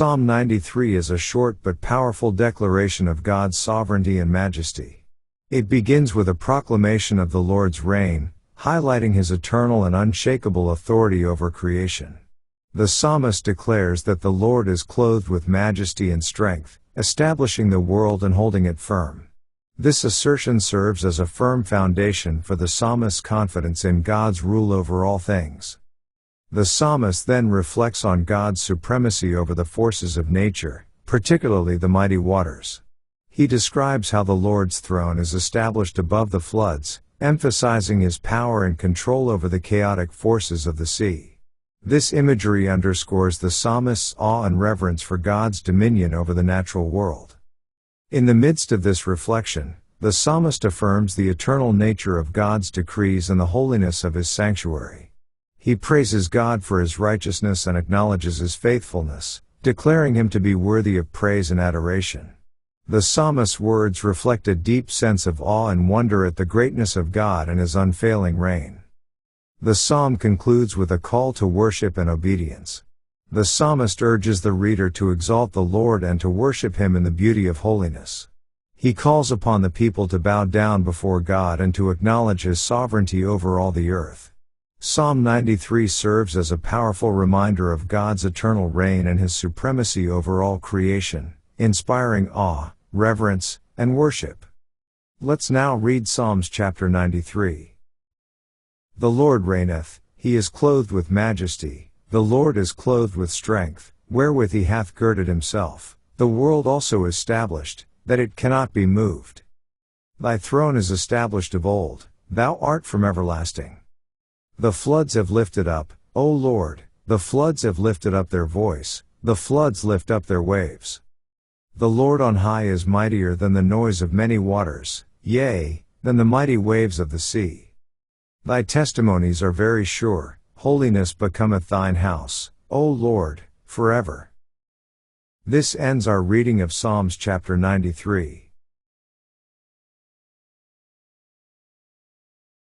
Psalm 93 is a short but powerful declaration of God's sovereignty and majesty. It begins with a proclamation of the Lord's reign, highlighting His eternal and unshakable authority over creation. The psalmist declares that the Lord is clothed with majesty and strength, establishing the world and holding it firm. This assertion serves as a firm foundation for the psalmist's confidence in God's rule over all things. The psalmist then reflects on God's supremacy over the forces of nature, particularly the mighty waters. He describes how the Lord's throne is established above the floods, emphasizing His power and control over the chaotic forces of the sea. This imagery underscores the psalmist's awe and reverence for God's dominion over the natural world. In the midst of this reflection, the psalmist affirms the eternal nature of God's decrees and the holiness of His sanctuary. He praises God for His righteousness and acknowledges His faithfulness, declaring Him to be worthy of praise and adoration. The psalmist's words reflect a deep sense of awe and wonder at the greatness of God and His unfailing reign. The psalm concludes with a call to worship and obedience. The psalmist urges the reader to exalt the Lord and to worship Him in the beauty of holiness. He calls upon the people to bow down before God and to acknowledge His sovereignty over all the earth. Psalm 93 serves as a powerful reminder of God's eternal reign and His supremacy over all creation, inspiring awe, reverence, and worship. Let's now read Psalms chapter 93. The Lord reigneth, He is clothed with majesty, the Lord is clothed with strength, wherewith He hath girded Himself. The world also is established, that it cannot be moved. Thy throne is established of old, Thou art from everlasting. The floods have lifted up, O Lord, the floods have lifted up their voice, the floods lift up their waves. The Lord on high is mightier than the noise of many waters, yea, than the mighty waves of the sea. Thy testimonies are very sure, holiness becometh thine house, O Lord, forever. This ends our reading of Psalms chapter 93.